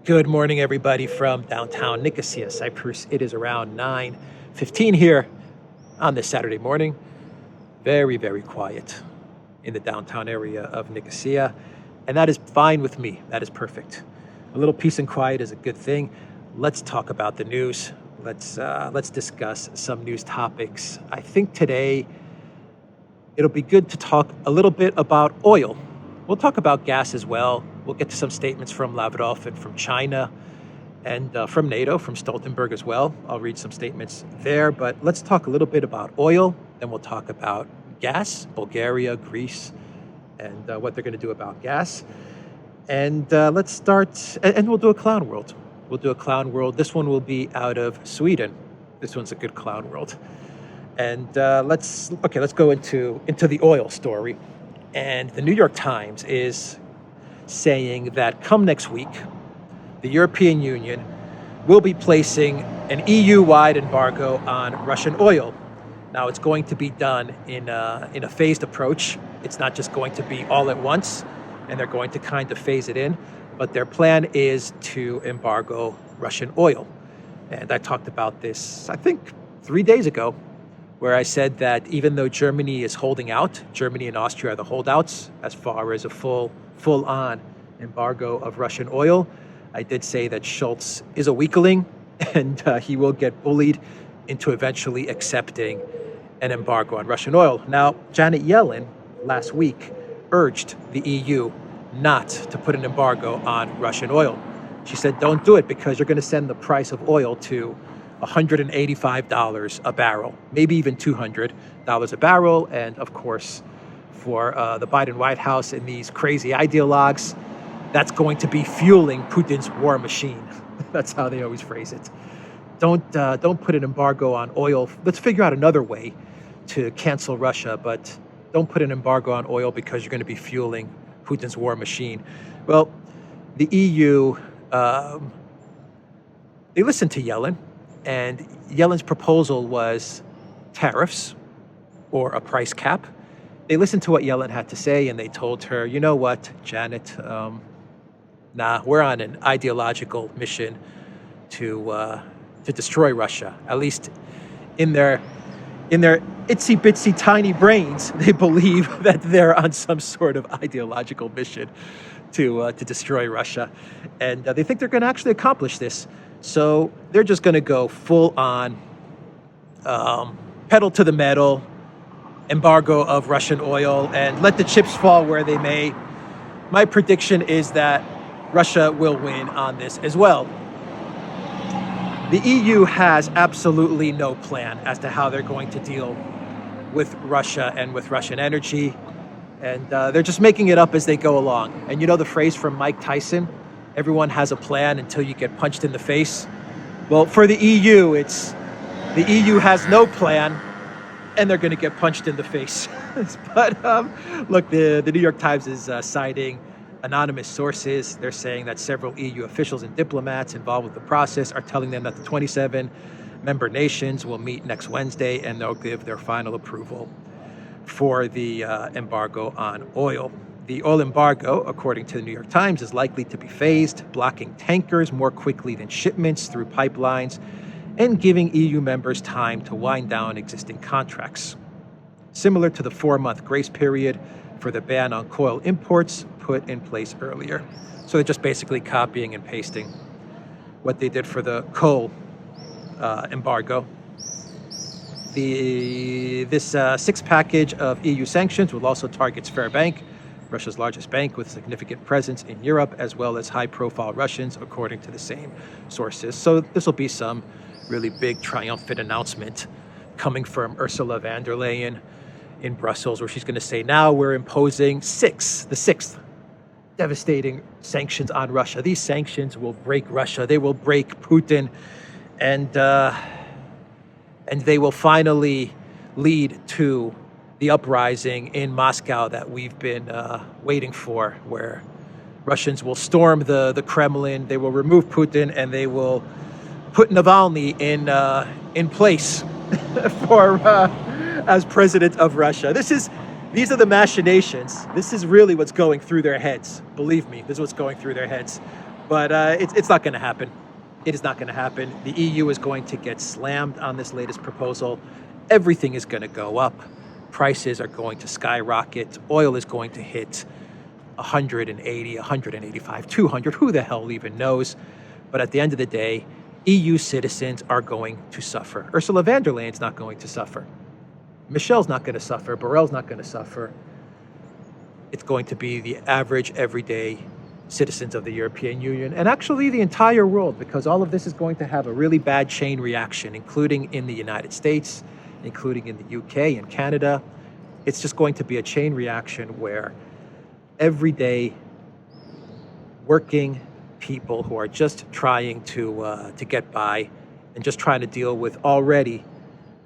Good morning, everybody, from downtown Nicosia, Cyprus. It is around 9:15 here on this Saturday morning. Very, very quiet in the downtown area of Nicosia, and that is fine with me. That is perfect. A little peace and quiet is a good thing. Let's talk about the news. Let's discuss some news topics. I think today it'll be good to talk a little bit about oil. We'll talk about gas as well. We'll get to some statements from Lavrov and from China and from NATO, from Stoltenberg as well. I'll read some statements there, but let's talk a little bit about oil. Then we'll talk about gas, Bulgaria, Greece, and what they're going to do about gas. And let's start, and we'll do a clown world. We'll do a clown world. This one will be out of Sweden. This one's a good clown world. And let's go into the oil story. And the New York Times is saying that come next week, the European Union will be placing an EU-wide embargo on Russian oil. Now, it's going to be done in a phased approach. It's not just going to be all at once, and they're going to kind of phase it in. But their plan is to embargo Russian oil. And I talked about this, I think, 3 days ago, where I said that even though Germany is holding out, Germany and Austria are the holdouts as far as a full-on embargo of Russian oil, I did say that Schultz is a weakling and he will get bullied into eventually accepting an embargo on Russian oil. Now, Janet Yellen last week urged the EU not to put an embargo on Russian oil. She said, don't do it because you're going to send the price of oil to $185 a barrel, maybe even $200 a barrel. And of course, for the Biden White House and these crazy ideologues, that's going to be fueling Putin's war machine. That's how they always phrase it. Don't put an embargo on oil. Let's figure out another way to cancel Russia, but don't put an embargo on oil because you're going to be fueling Putin's war machine. Well, the EU, they listened to Yellen. And Yellen's proposal was tariffs or a price cap. They listened to what Yellen had to say, and they told her, you know what, Janet, we're on an ideological mission to destroy Russia. At least in their itsy bitsy tiny brains, they believe that they're on some sort of ideological mission to destroy Russia, and they think they're going to actually accomplish this. So they're just going to go full on, pedal to the metal, embargo of Russian oil, and let the chips fall where they may. My prediction is that Russia will win on this as well. The EU has absolutely no plan as to how they're going to deal with Russia and with Russian energy. And they're just making it up as they go along. And you know the phrase from Mike Tyson? Everyone has a plan until you get punched in the face. Well, for the EU, it's the EU has no plan, and they're going to get punched in the face. But look, the New York Times is citing anonymous sources. They're saying that several EU officials and diplomats involved with the process are telling them that the 27 member nations will meet next Wednesday, and they'll give their final approval for the embargo on oil. The oil embargo, according to the New York Times, is likely to be phased, blocking tankers more quickly than shipments through pipelines and giving EU members time to wind down existing contracts. Similar to the 4-month grace period for the ban on coal imports put in place earlier. So they're just basically copying and pasting what they did for the coal embargo. This sixth package of EU sanctions will also target Sberbank, Russia's largest bank with significant presence in Europe, as well as high-profile Russians, according to the same sources. So this will be some really big triumphant announcement coming from Ursula von der Leyen in Brussels, where she's going to say, now we're imposing the sixth devastating sanctions on Russia. These sanctions will break Russia. They will break Putin, and they will finally lead to the uprising in Moscow that we've been waiting for, where Russians will storm the Kremlin, they will remove Putin, and they will put Navalny in place for as president of Russia. These are the machinations. This is really what's going through their heads. Believe me, this is what's going through their heads. But it's not going to happen. It is not going to happen. The EU is going to get slammed on this latest proposal. Everything is going to go up. Prices are going to skyrocket. Oil is going to hit 180, 185, 200. Who the hell even knows? But at the end of the day, EU citizens are going to suffer. Ursula von der Leyen's not going to suffer. Michel's not going to suffer. Borrell's not going to suffer. It's going to be the average, everyday citizens of the European Union, and actually the entire world, because all of this is going to have a really bad chain reaction, including in the United States, including in the UK and Canada. It's just going to be a chain reaction where everyday working people who are just trying to get by and just trying to deal with already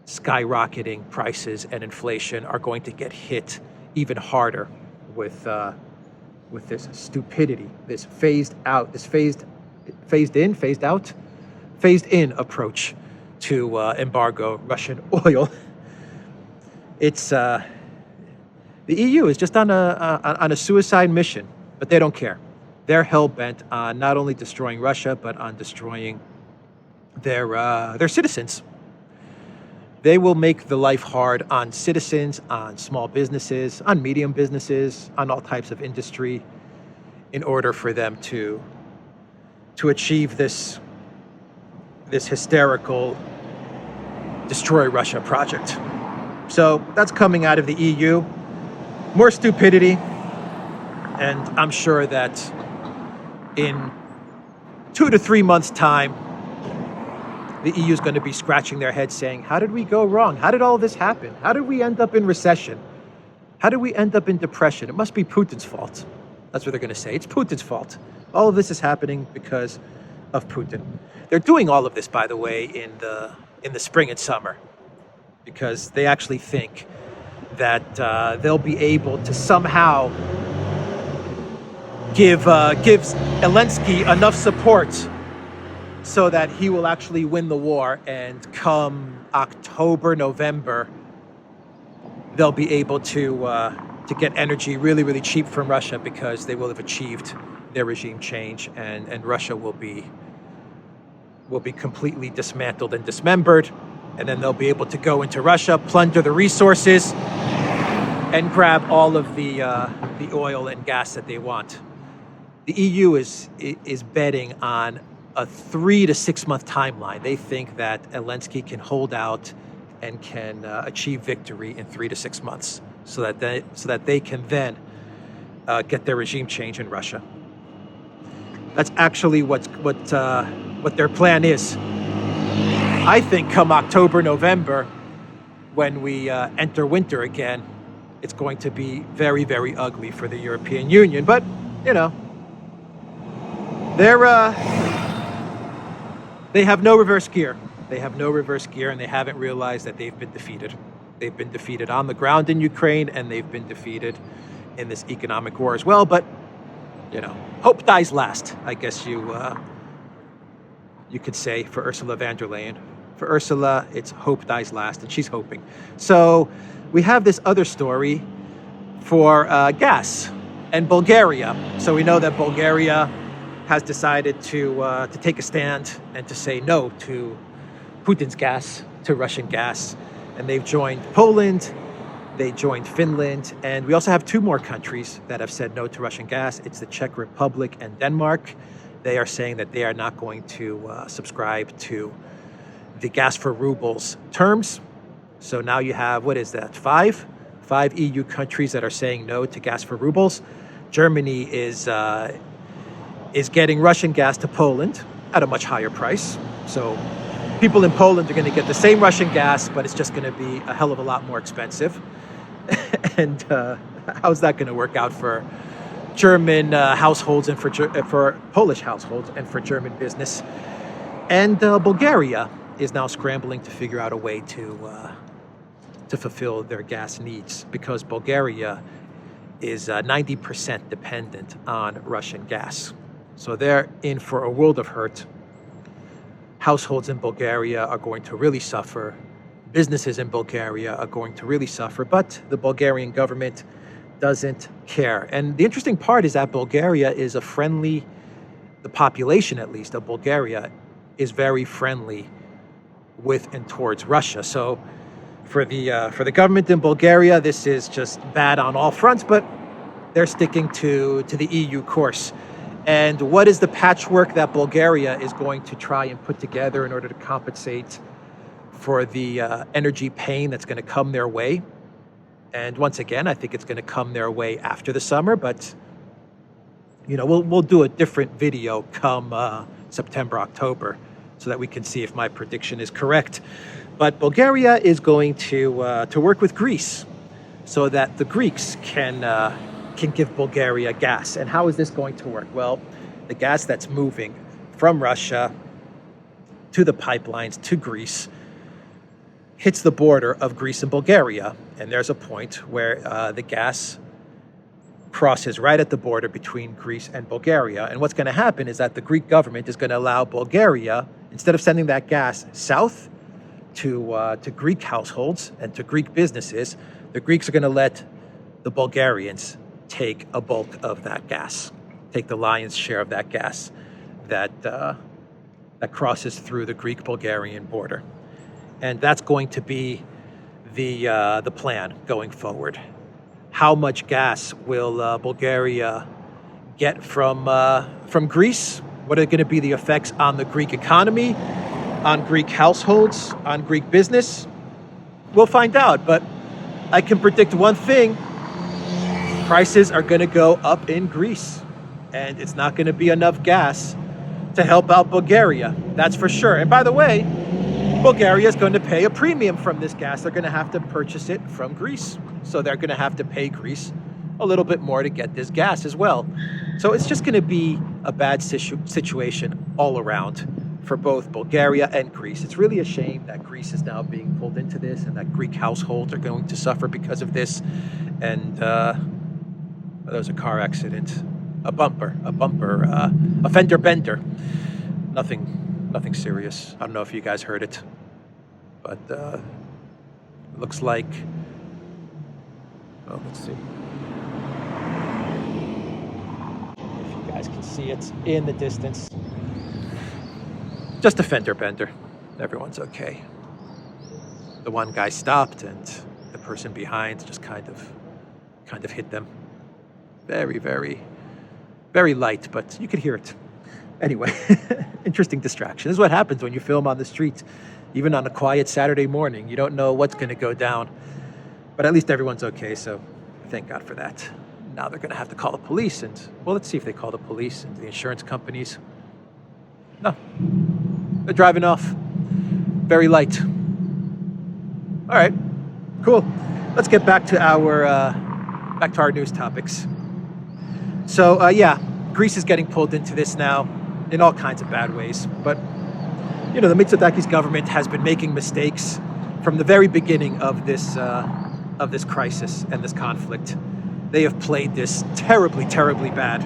skyrocketing prices and inflation are going to get hit even harder with this stupidity, this phased in approach to embargo Russian oil. It's the EU is just on a suicide mission, but they don't care. They're hell-bent on not only destroying Russia, but on destroying their citizens. They will make the life hard on citizens, on small businesses, on medium businesses, on all types of industry, in order for them to achieve this hysterical destroy Russia project. So that's coming out of the EU. More stupidity, and I'm sure that in 2 to 3 months' time, the EU is going to be scratching their heads saying, how did we go wrong? How did all this happen? How did we end up in recession? How did we end up in depression? It must be Putin's fault. That's what they're going to say. It's Putin's fault. All of this is happening because of Putin. They're doing all of this, by the way, in the spring and summer, because they actually think that they'll be able to somehow give Zelensky enough support so that he will actually win the war, and come October, November, they'll be able to get energy really, really cheap from Russia, because they will have achieved their regime change, and Russia will be completely dismantled and dismembered, and then they'll be able to go into Russia, plunder the resources, and grab all of the oil and gas that they want. The EU is betting on a 3 to 6 month timeline. They think that Zelensky can hold out and can achieve victory in 3 to 6 months, so that they can then get their regime change in Russia. That's actually what their plan is. I think come October, November, when we enter winter again, it's going to be very, very ugly for the European Union. But you know, they have no reverse gear. They have no reverse gear, and they haven't realized that they've been defeated. They've been defeated on the ground in Ukraine, and they've been defeated in this economic war as well. But you know, hope dies last, I guess you could say, for Ursula von der Leyen. For Ursula, it's hope dies last, and she's hoping. So we have this other story for gas and Bulgaria. So we know that Bulgaria has decided to take a stand and to say no to Putin's gas, to Russian gas. And they've joined Poland, they joined Finland, and we also have 2 more countries that have said no to Russian gas. It's the Czech Republic and Denmark. They are saying that they are not going to subscribe to the gas for rubles terms. So now you have, what is that, 5 EU countries that are saying no to gas for rubles. Germany is getting Russian gas to Poland at a much higher price. So people in Poland are going to get the same Russian gas, but it's just going to be a hell of a lot more expensive. And how's that going to work out for German households and for Polish households and for German business? And Bulgaria is now scrambling to figure out a way to fulfill their gas needs, because Bulgaria is 90% dependent on Russian gas. So they're in for a world of hurt. Households in Bulgaria are going to really suffer. Businesses in Bulgaria are going to really suffer, but the Bulgarian government doesn't care. And the interesting part is that Bulgaria is a friendly the population, at least, of Bulgaria is very friendly with and towards Russia. So for the government in Bulgaria, this is just bad on all fronts, but they're sticking to the EU course. And what is the patchwork that Bulgaria is going to try and put together in order to compensate for the energy pain that's going to come their way? And once again, I think it's going to come their way after the summer, but we'll do a different video come September, October, so that we can see if my prediction is correct. But Bulgaria is going to work with Greece so that the Greeks can give Bulgaria gas. And how is this going to work? Well, the gas that's moving from Russia to the pipelines to Greece hits the border of Greece and Bulgaria. And there's a point where the gas crosses right at the border between Greece and Bulgaria. And what's going to happen is that the Greek government is going to allow Bulgaria, instead of sending that gas south to Greek households and to Greek businesses, the Greeks are going to let the Bulgarians take a bulk of that gas, take the lion's share of that gas that crosses through the Greek-Bulgarian border. And that's going to be the plan going forward. How much gas will Bulgaria get from Greece? What are going to be the effects on the Greek economy, on Greek households, on Greek business? We'll find out, but I can predict one thing. Prices are going to go up in Greece, and it's not going to be enough gas to help out Bulgaria. That's for sure. And by the way, Bulgaria is going to pay a premium from this gas. They're going to have to purchase it from Greece. So they're going to have to pay Greece a little bit more to get this gas as well. So it's just going to be a bad situation all around for both Bulgaria and Greece. It's really a shame that Greece is now being pulled into this and that Greek households are going to suffer because of this. And there was a car accident, a fender bender. Nothing serious. I don't know if you guys heard it, but it looks like, let's see if you guys can see it in the distance. Just a fender bender. Everyone's okay. The one guy stopped and the person behind just kind of hit them. Very, very, very light, but you could hear it. Anyway, interesting distraction. This is what happens when you film on the street, even on a quiet Saturday morning. You don't know what's going to go down. But at least everyone's okay, so thank God for that. Now they're going to have to call the police, and, well, let's see if they call the police and the insurance companies. No, they're driving off. Very light. All right, cool. Let's get back to our news topics. So, Greece is getting pulled into this now in all kinds of bad ways. But, the Mitsotakis government has been making mistakes from the very beginning of this crisis and this conflict. They have played this terribly, terribly bad.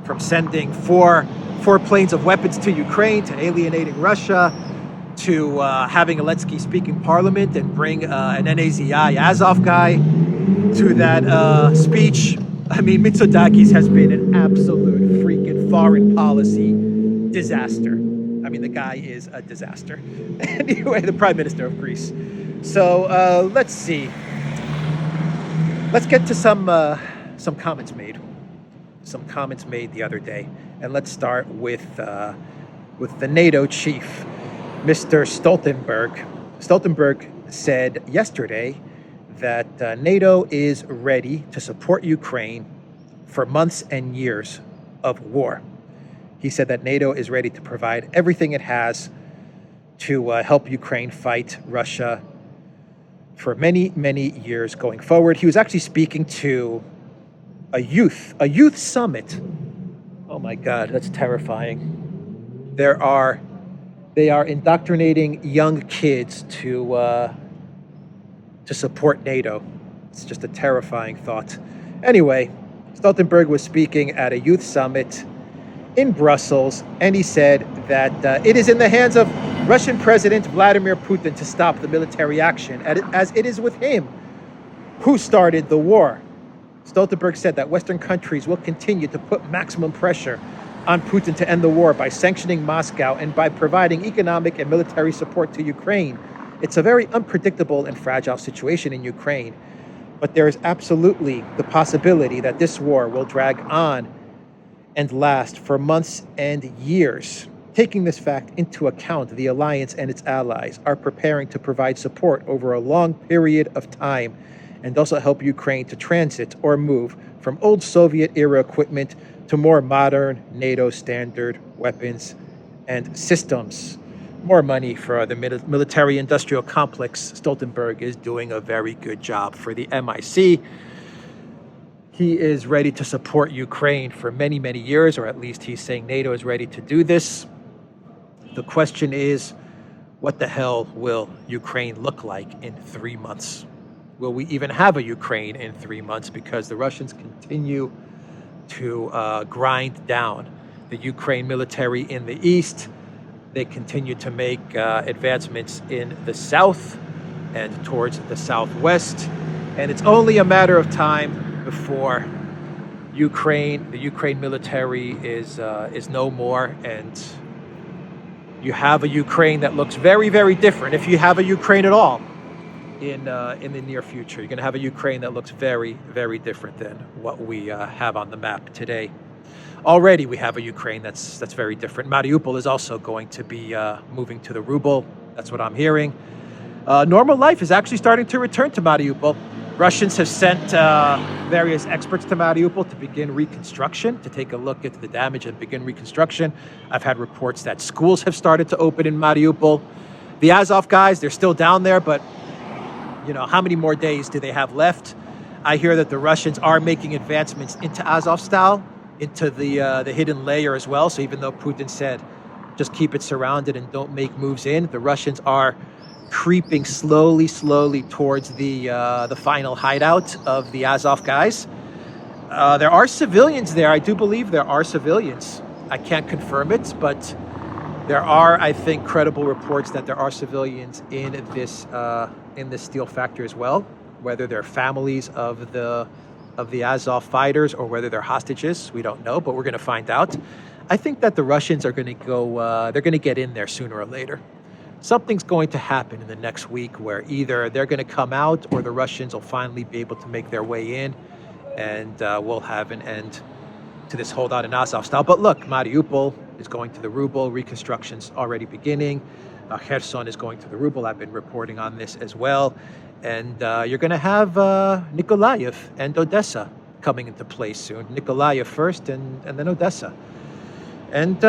From sending four planes of weapons to Ukraine, to alienating Russia, to having Zelensky speak in parliament and bring an NAZI Azov guy to that speech. I mean, Mitsotakis has been an absolute freaking foreign policy disaster. I mean, the guy is a disaster. Anyway, the Prime Minister of Greece. So let's see. Let's get to some comments made. Some comments made the other day, and let's start with the NATO chief, Mr. Stoltenberg. Stoltenberg said yesterday that NATO is ready to support Ukraine for months and years of war. He said that NATO is ready to provide everything it has to help Ukraine fight Russia for many, many years going forward. He was actually speaking to a youth summit. Oh my God, that's terrifying. They are indoctrinating young kids to support NATO. It's just a terrifying thought. Anyway, Stoltenberg was speaking at a youth summit in Brussels, and he said that it is in the hands of Russian President Vladimir Putin to stop the military action, as it is with him who started the war. Stoltenberg said that Western countries will continue to put maximum pressure on Putin to end the war by sanctioning Moscow and by providing economic and military support to Ukraine. It's a very unpredictable and fragile situation in Ukraine, but there is absolutely the possibility that this war will drag on and last for months and years. Taking this fact into account, the alliance and its allies are preparing to provide support over a long period of time and also help Ukraine to transit or move from old Soviet-era equipment to more modern NATO standard weapons and systems. More money for the military-industrial complex. Stoltenberg is doing a very good job for the MIC. He is ready to support Ukraine for many, many years, or at least he's saying NATO is ready to do this. The question is, what the hell will Ukraine look like in 3 months? Will we even have a Ukraine in 3 months? Because the Russians continue to grind down the Ukraine military in the east. They continue to make advancements in the south and towards the southwest. And it's only a matter of time before the Ukraine military is no more, and you have a Ukraine that looks very, very different. If you have a Ukraine at all in the near future, you're going to have a Ukraine that looks very, very different than what we have on the map today. Already, we have a Ukraine that's very different. Mariupol is also going to be moving to the ruble. That's what I'm hearing. Normal life is actually starting to return to Mariupol. Russians have sent various experts to Mariupol to begin reconstruction, to take a look at the damage and begin reconstruction. I've had reports that schools have started to open in Mariupol. The Azov guys, they're still down there, but how many more days do they have left? I hear that the Russians are making advancements into Azovstal, into the hidden layer as well. So even though Putin said, just keep it surrounded and don't make moves in, the Russians are creeping slowly towards the final hideout of the Azov guys. There are civilians there. I do believe there are civilians. I can't confirm it, but there are, I think, credible reports that there are civilians in this steel factory as well. Whether they're families of the Azov fighters or whether they're hostages, we don't know, but we're going to find out. I think that the Russians are going to go. They're going to get in there sooner or later. Something's going to happen in the next week where either they're going to come out or the Russians will finally be able to make their way in, and we'll have an end to this holdout in Azovstal. But look, Mariupol is going to the ruble. Reconstruction's already beginning. Kherson is going to the ruble. I've been reporting on this as well. And you're going to have Nikolaev and Odessa coming into place soon. Nikolaev first and then Odessa. And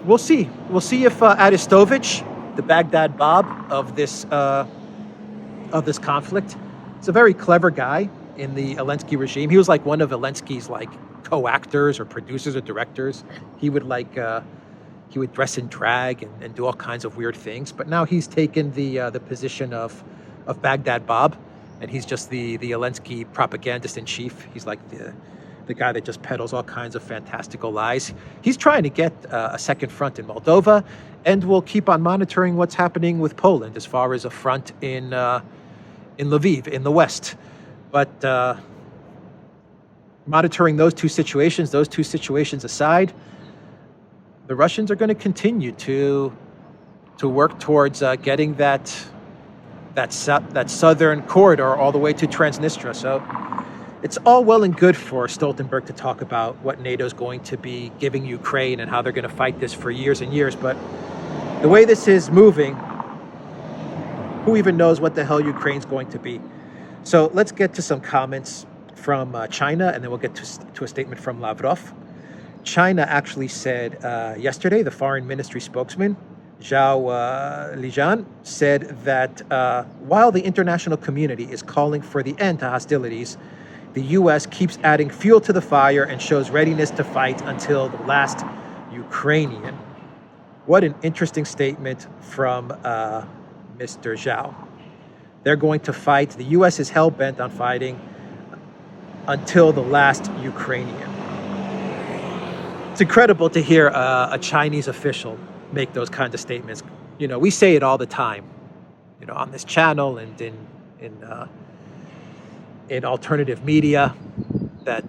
we'll see. We'll see if Arestovich, the Baghdad Bob of this conflict. He's a very clever guy in the Zelensky regime. He was like one of Zelensky's co-actors or producers or directors. He would he would dress in drag and do all kinds of weird things. But now he's taken the position of Baghdad Bob, and he's just the Zelensky propagandist in chief. He's like the guy that just peddles all kinds of fantastical lies. He's trying to get a second front in Moldova, and we'll keep on monitoring what's happening with Poland as far as a front in Lviv, in the west. But monitoring those two situations aside, the Russians are going to continue to work towards getting that southern corridor all the way to Transnistria. So it's all well and good for Stoltenberg to talk about what NATO's going to be giving Ukraine and how they're going to fight this for years and years. But the way this is moving, who even knows what the hell Ukraine's going to be? So let's get to some comments from China, and then we'll get to a statement from Lavrov. China actually said yesterday, the foreign ministry spokesman, Zhao Lijian, said that while the international community is calling for the end to hostilities, the U.S. keeps adding fuel to the fire and shows readiness to fight until the last Ukrainian. What an interesting statement from Mr. Zhao. They're going to fight. The U.S. is hell-bent on fighting until the last Ukrainian. It's incredible to hear a Chinese official make those kinds of statements. We say it all the time, on this channel and in alternative media, that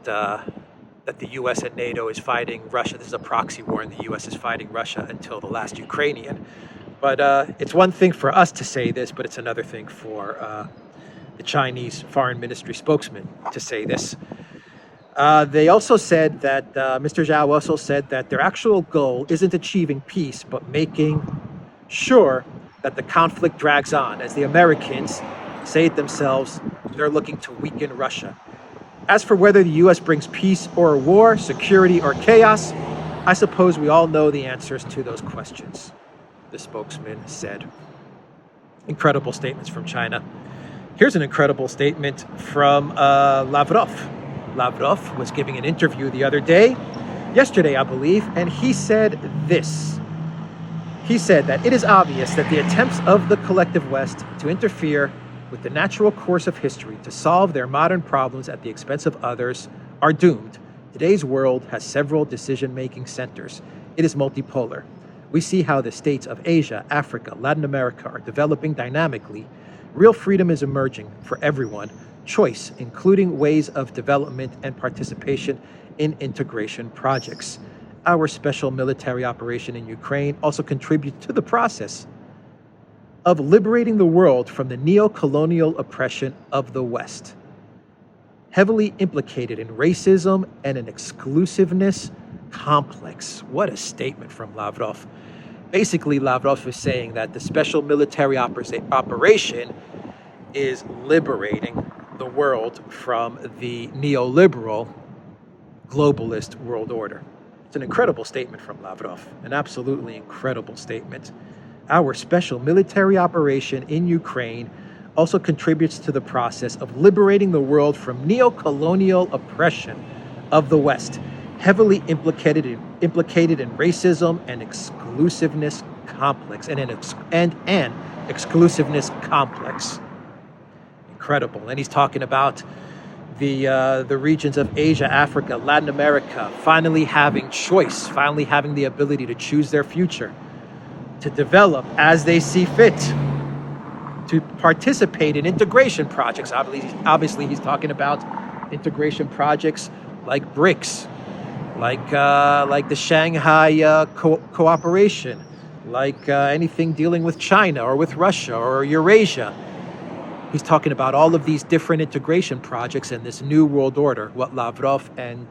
that the U.S. and NATO is fighting Russia. This is a proxy war, and the U.S. is fighting Russia until the last Ukrainian. But it's one thing for us to say this, but it's another thing for the Chinese Foreign Ministry spokesman to say this. They also said that, Mr. Zhao also said that their actual goal isn't achieving peace, but making sure that the conflict drags on. As the Americans say it themselves, they're looking to weaken Russia. As for whether the U.S. brings peace or war, security or chaos, I suppose we all know the answers to those questions, the spokesman said. Incredible statements from China. Here's an incredible statement from Lavrov. Lavrov was giving an interview the other day, yesterday, I believe, and he said this. He said that it is obvious that the attempts of the collective West to interfere with the natural course of history to solve their modern problems at the expense of others are doomed. Today's world has several decision-making centers. It is multipolar. We see how the states of Asia, Africa, Latin America are developing dynamically. Real freedom is emerging for everyone. Choice, including ways of development and participation in integration projects. Our special military operation in Ukraine also contributes to the process of liberating the world from the neo-colonial oppression of the West. Heavily implicated in racism and an exclusiveness complex. What a statement from Lavrov. Basically, Lavrov is saying that the special military operation is liberating the world from the neoliberal globalist world order. It's an incredible statement from Lavrov, an absolutely incredible statement. Our special military operation in Ukraine also contributes to the process of liberating the world from neo-colonial oppression of the West, heavily implicated in racism and exclusiveness complex, and an exclusiveness complex. Incredible. And he's talking about the regions of Asia, Africa, Latin America, finally having choice, finally having the ability to choose their future, to develop as they see fit, to participate in integration projects. Obviously he's talking about integration projects like BRICS, like the Shanghai cooperation, like anything dealing with China or with Russia or Eurasia. He's talking about all of these different integration projects in this new world order, what Lavrov and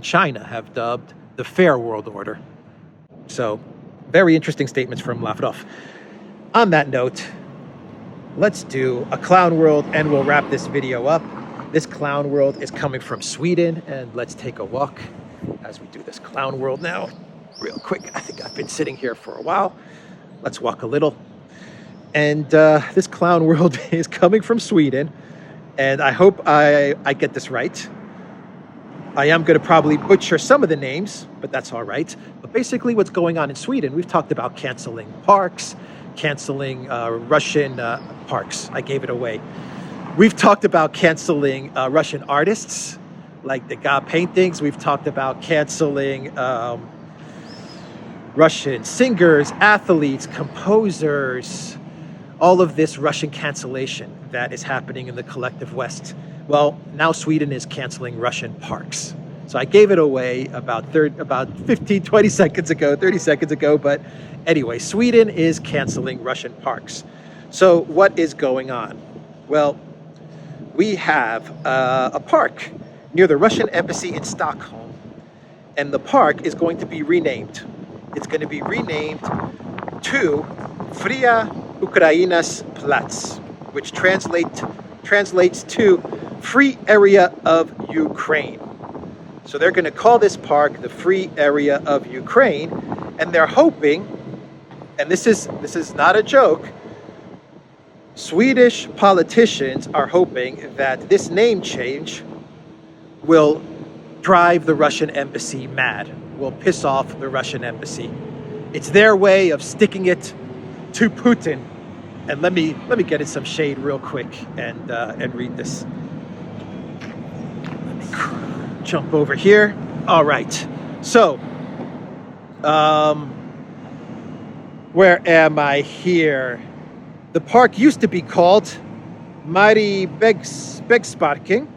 China have dubbed the fair world order. So, very interesting statements from Lavrov. On that note, let's do a clown world and we'll wrap this video up. This clown world is coming from Sweden, and let's take a walk as we do this clown world now. Real quick, I think I've been sitting here for a while. Let's walk a little. And this clown world is coming from Sweden, and I hope I get this right. I am going to probably butcher some of the names, but that's all right. But basically what's going on in Sweden, we've talked about canceling parks, canceling Russian parks. I gave it away. We've talked about canceling Russian artists, like the Degas paintings. We've talked about canceling Russian singers, athletes, composers, all of this Russian cancellation that is happening in the collective West. Well, now Sweden is canceling Russian parks. So I gave it away about 15, 20 seconds ago, 30 seconds ago. But anyway, Sweden is canceling Russian parks. So what is going on? Well, we have a park near the Russian embassy in Stockholm. And the park is going to be renamed. It's going to be renamed to Fria Ukrainas Plats, which translates to Free Area of Ukraine. So they're going to call this park the Free Area of Ukraine, and they're hoping, and this is not a joke, Swedish politicians are hoping that this name change will drive the Russian embassy mad, will piss off the Russian embassy. It's their way of sticking it to Putin. And let me get in some shade real quick and read this. Let me jump over here. All right. So, where am I here? The park used to be called Mari Begsparking,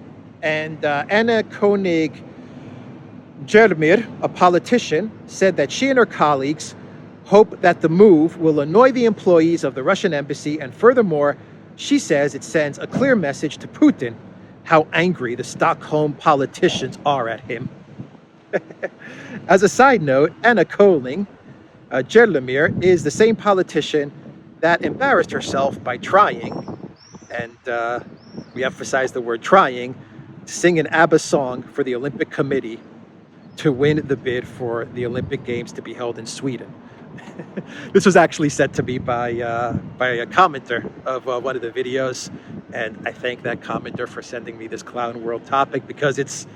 and Anna Koenig Germir, a politician, said that she and her colleagues hope that the move will annoy the employees of the Russian embassy, and furthermore, she says it sends a clear message to Putin how angry the Stockholm politicians are at him. As a side note, Anna Koling, Gerlemir, is the same politician that embarrassed herself by trying, and we emphasize the word trying, to sing an ABBA song for the Olympic Committee to win the bid for the Olympic Games to be held in Sweden. This was actually sent to me by a commenter of one of the videos, and I thank that commenter for sending me this Clown World topic because it's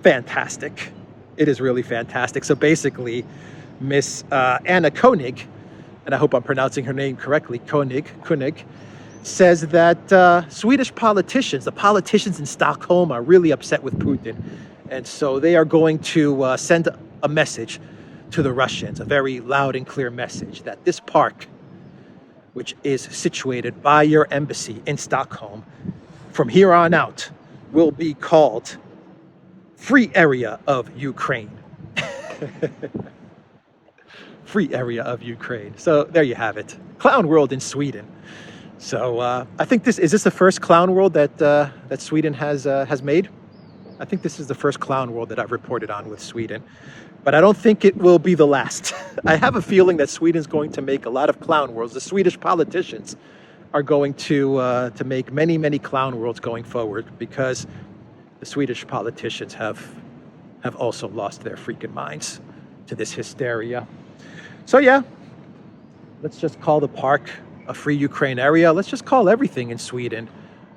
fantastic. It is really fantastic. So basically, Miss Anna Koenig, and I hope I'm pronouncing her name correctly, Koenig, says that Swedish politicians, the politicians in Stockholm, are really upset with Putin, and so they are going to send a message to the Russians, a very loud and clear message that this park, which is situated by your embassy in Stockholm, from here on out will be called Free Area of Ukraine. Free Area of Ukraine. So there you have it. Clown World in Sweden. So I think is this the first Clown World that Sweden has made? I think this is the first Clown World that I've reported on with Sweden. But I don't think it will be the last. I have a feeling that Sweden's going to make a lot of Clown Worlds. The Swedish politicians are going to make many, many Clown Worlds going forward, because the Swedish politicians have also lost their freaking minds to this hysteria. So yeah, let's just call the park a Free Ukraine area. Let's just call everything in Sweden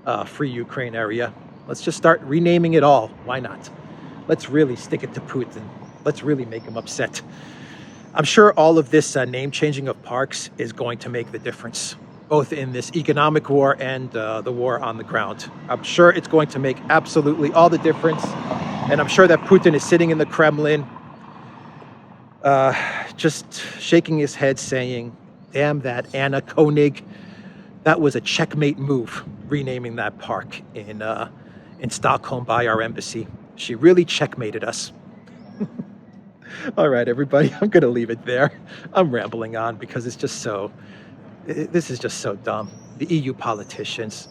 a Free Ukraine area. Let's just start renaming it all. Why not? Let's really stick it to Putin. Let's really make him upset. I'm sure all of this name changing of parks is going to make the difference, both in this economic war and the war on the ground. I'm sure it's going to make absolutely all the difference. And I'm sure that Putin is sitting in the Kremlin, just shaking his head saying, damn that Anna Koenig, that was a checkmate move, renaming that park in Stockholm by our embassy. She really checkmated us. All right, everybody, I'm going to leave it there. I'm rambling on because this is just so dumb. The EU politicians,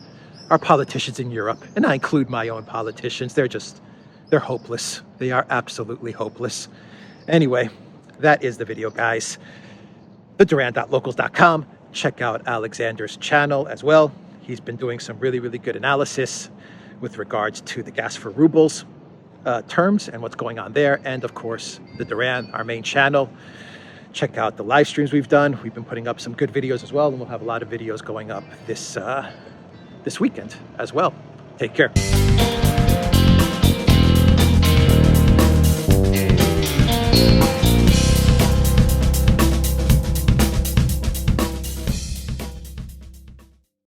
our politicians in Europe, and I include my own politicians, they're hopeless. They are absolutely hopeless. Anyway, that is the video, guys. Duran.locals.com. Check out Alexander's channel as well. He's been doing some really, really good analysis with regards to the gas for rubles terms and what's going on there. And of course, the Duran, our main channel. Check out the live streams we've done. We've been putting up some good videos as well, and we'll have a lot of videos going up this weekend as well. Take care.